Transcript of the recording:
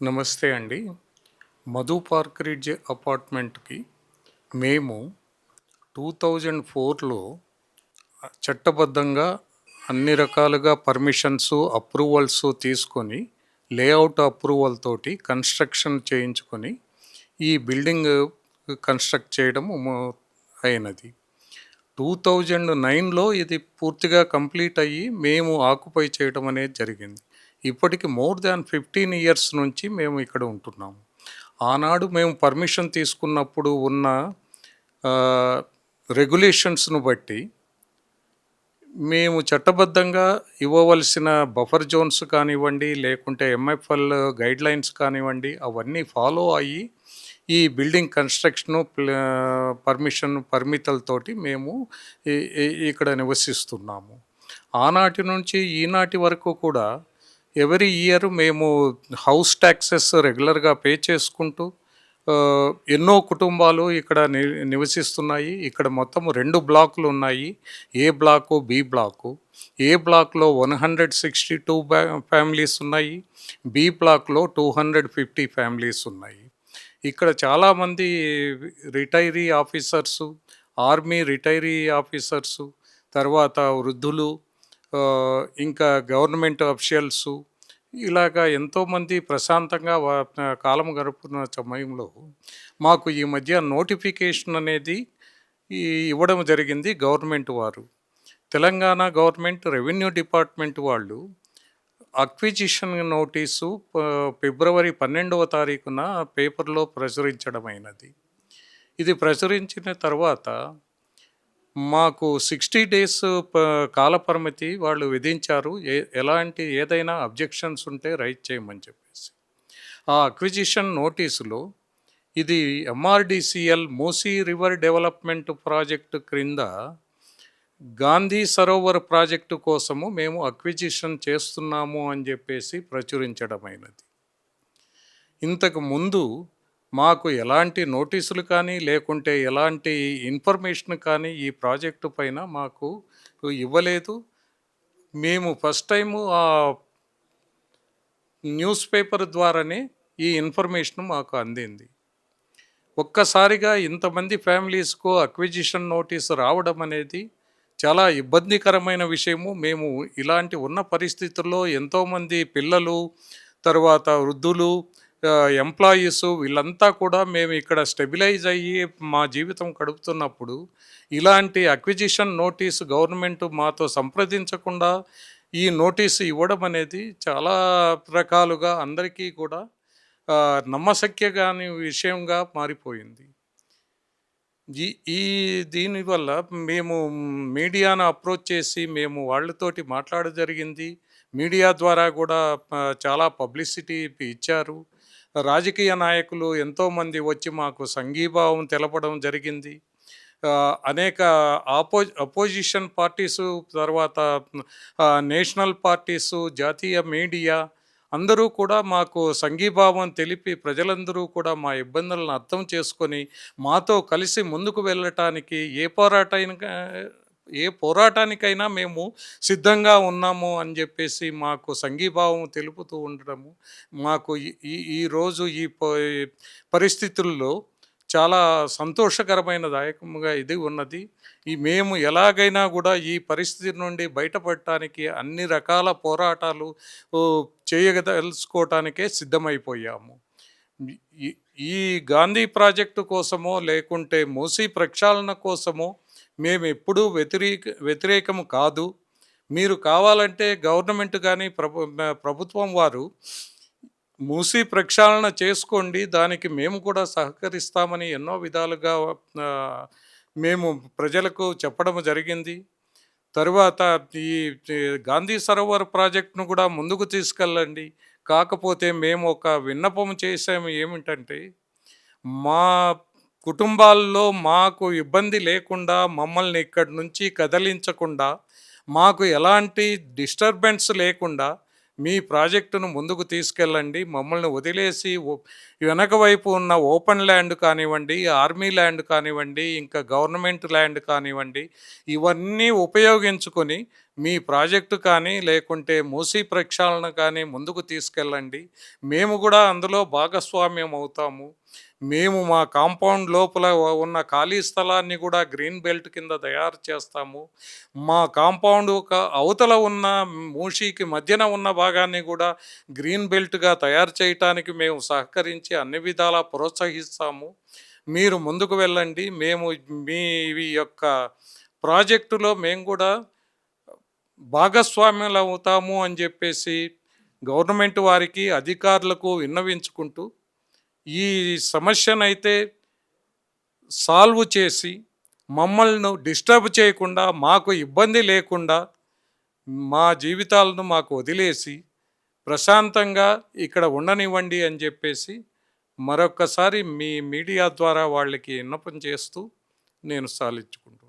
నమస్తే అండి. Madhu park ridge అపార్ట్మెంట్‌కి మేము 2004లో చట్టబద్ధంగా అన్ని రకాలుగా పర్మిషన్స్, అప్రూవల్స్ తీసుకొని లేఅవుట్ అప్రూవల్ తోటి కన్‌స్ట్రక్షన్ చేయించుకొని ఈ బిల్డింగ్ కన్‌స్ట్రక్ట్ చేయడం అయినది. 2009లో ఇది పూర్తిగా కంప్లీట్ అయ్యి మేము ఆక్యుపై చేయడం అనేది జరిగింది. ఇప్పటికి మోర్ దాన్ 15 ఇయర్స్ నుంచి మేము ఇక్కడ ఉంటున్నాము. ఆనాడు మేము పర్మిషన్ తీసుకున్నప్పుడు ఉన్న ఆహ్, రెగ్యులేషన్స్‌ను బట్టి మేము చట్టబద్ధంగా ఇవ్వవలసిన బఫర్ జోన్స్ కానివ్వండి, లేకుంటే ఎంఎఫ్ఎల్ గైడ్‌లైన్స్ కానివ్వండి, అవన్నీ ఫాలో అయ్యి ఈ బిల్డింగ్ కన్‌స్ట్రక్షను పర్మిషన్ పరిమితులతోటి మేము ఇ ఇ ఇక్కడ నివసిస్తున్నాము. ఆనాటి నుంచి ఈనాటి వరకు కూడా ఎవ్రీ ఇయర్ మేము హౌస్ టాక్సెస్ రెగ్యులర్‌గా పే చేసుకుంటూ ఎన్నో కుటుంబాలు ఇక్కడ నివసిస్తున్నాయి. ఇక్కడ మొత్తం 2 బ్లాకులు ఉన్నాయి. A block, B block. A బ్లాక్‌లో 162 ఫ్యామిలీస్ ఉన్నాయి. బి బ్లాక్‌లో 250 ఫ్యామిలీస్ ఉన్నాయి. ఇక్కడ చాలామంది retiree officers, army retiree officers, తర్వాత వృద్ధులు, ఇంకా గవర్నమెంట్ అఫిషియల్సు, ఇలాగా ఎంతోమంది ప్రశాంతంగా కాలం గడుపుతున్న సమయంలో మాకు ఈ మధ్య నోటిఫికేషన్ అనేది ఇవ్వడం జరిగింది గవర్నమెంట్ వారు. తెలంగాణ గవర్నమెంట్ రెవెన్యూ డిపార్ట్మెంట్ వాళ్ళు అక్విజిషన్ నోటీసు ఫిబ్రవరి 12వ తారీఖున పేపర్‌లో ప్రచురించడమైనది. ఇది ప్రచురించిన తర్వాత మాకు 60 డేస్ కాలపరిమితి వాళ్ళు విధించారు. ఎలాంటి ఏదైనా అబ్జెక్షన్స్ ఉంటే రైజ్ చేయమని చెప్పేసి. ఆ అక్విజిషన్ నోటీసులో ఇది ఎంఆర్‌డీసీఎల్ మూసీ రివర్ డెవలప్‌మెంట్ ప్రాజెక్ట్ క్రింద గాంధీ సరోవర్ ప్రాజెక్టు కోసము మేము అక్విజిషన్ చేస్తున్నాము అని చెప్పేసి ప్రచురించడమైనది. ఇంతకు ముందు మాకు ఎలాంటి నోటీసులు కానీ, లేకుంటే ఎలాంటి ఇన్ఫర్మేషన్ కానీ ఈ ప్రాజెక్టు పైన మాకు ఇవ్వలేదు. మేము ఫస్ట్ టైము న్యూస్ పేపర్ ద్వారానే ఈ ఇన్ఫర్మేషన్ మాకు అందింది. ఒక్కసారిగా ఇంతమంది ఫ్యామిలీస్‌కు అక్విజిషన్ నోటీస్ రావడం అనేది చాలా ఇబ్బందికరమైన విషయము. మేము ఇలాంటి ఉన్న పరిస్థితుల్లో ఎంతోమంది పిల్లలు, తర్వాత వృద్ధులు, ఎంప్లాయీసు వీళ్ళంతా కూడా మేము ఇక్కడ స్టెబిలైజ్ అయ్యి మా జీవితం గడుపుతున్నప్పుడు ఇలాంటి అక్విజిషన్ నోటీస్ గవర్నమెంట్ మాతో సంప్రదించకుండా ఈ నోటీసు ఇవ్వడం అనేది చాలా రకాలుగా అందరికీ కూడా నమ్మశక్య కాని విషయంగా మారిపోయింది. ఈ ఈ దీనివల్ల మేము మీడియాను అప్రోచ్ చేసి మేము వాళ్ళతోటి మాట్లాడడం జరిగింది. మీడియా ద్వారా కూడా చాలా పబ్లిసిటీ ఇచ్చారు. రాజకీయ నాయకులు ఎంతోమంది వచ్చి మాకు సంఘీభావం తెలపడం జరిగింది. అనేక అపోజిషన్ పార్టీసు, తర్వాత నేషనల్ పార్టీసు, జాతీయ మీడియా అందరూ కూడా మాకు సంఘీభావం తెలిపి ప్రజలందరూ కూడా మా ఇబ్బందులను అర్థం చేసుకొని మాతో కలిసి ముందుకు వెళ్ళటానికి ఏ పోరాటానికైనా మేము సిద్ధంగా ఉన్నాము అని చెప్పేసి మాకు సంఘీభావం తెలుపుతూ ఉండడము మాకు ఈరోజు ఈ పరిస్థితుల్లో చాలా సంతోషకరమైన దాయకంగా ఇది ఉన్నది. మేము ఎలాగైనా కూడా ఈ పరిస్థితి నుండి బయటపడటానికి అన్ని రకాల పోరాటాలు చేయదలుచుకోవటానికే సిద్ధమైపోయాము. ఈ ఈ గాంధీ ప్రాజెక్టు కోసమో, లేకుంటే మూసీ ప్రక్షాళన కోసమో మేమెప్పుడూ వ్యతిరేకము కాదు. మీరు కావాలంటే గవర్నమెంట్ కానీ ప్రభుత్వం వారు మూసీ ప్రక్షాళన చేసుకోండి, దానికి మేము కూడా సహకరిస్తామని ఎన్నో విధాలుగా మేము ప్రజలకు చెప్పడం జరిగింది. తరువాత ఈ గాంధీ సరోవర్ ప్రాజెక్ట్‌ను కూడా ముందుకు తీసుకెళ్ళండి. కాకపోతే మేము ఒక విన్నపం చేసాము ఏమిటంటే, మా కుటుంబాల్లో మాకు ఇబ్బంది లేకుండా, మమ్మల్ని ఇక్కడి నుంచి కదిలించకుండా, మాకు ఎలాంటి డిస్టర్బెన్స్ లేకుండా మీ ప్రాజెక్టును ముందుకు తీసుకెళ్ళండి. మమ్మల్ని వదిలేసి వెనక వైపు ఉన్న ఓపెన్ ల్యాండ్ కానివ్వండి, ఆర్మీ ల్యాండ్ కానివ్వండి, ఇంకా గవర్నమెంట్ ల్యాండ్ కానివ్వండి, ఇవన్నీ ఉపయోగించుకొని మీ ప్రాజెక్టు కానీ, లేకుంటే మూసీ ప్రక్షాళన కానీ ముందుకు తీసుకెళ్ళండి. మేము కూడా అందులో భాగస్వామ్యం అవుతాము. మేము మా కాంపౌండ్ లోపల ఉన్న ఖాళీ స్థలాన్ని కూడా గ్రీన్ బెల్ట్ కింద తయారు చేస్తాము. మా కాంపౌండ్ అవతల ఉన్న మూషీకి మధ్యన ఉన్న భాగాన్ని కూడా గ్రీన్ బెల్ట్‌గా తయారు చేయటానికి మేము సహకరించి అన్ని విధాలా ప్రోత్సహిస్తాము. మీరు ముందుకు వెళ్ళండి. మేము మీ యొక్క ప్రాజెక్టులో మేము కూడా భాగస్వాములవుతాము అని చెప్పేసి గవర్నమెంట్ వారికి, అధికారులకు విన్నవించుకుంటూ, ఈ సమస్యనైతే సాల్వ్ చేసి, మమ్మల్ని డిస్టర్బ్ చేయకుండా, మాకు ఇబ్బంది లేకుండా, మా జీవితాలను మాకు వదిలేసి, ప్రశాంతంగా ఇక్కడ ఉండనివ్వండి అని చెప్పేసి, మరొక్కసారి మీ మీడియా ద్వారా వాళ్ళకి విన్నపం చేస్తూ నేను సాలించుకుంటున్నాను.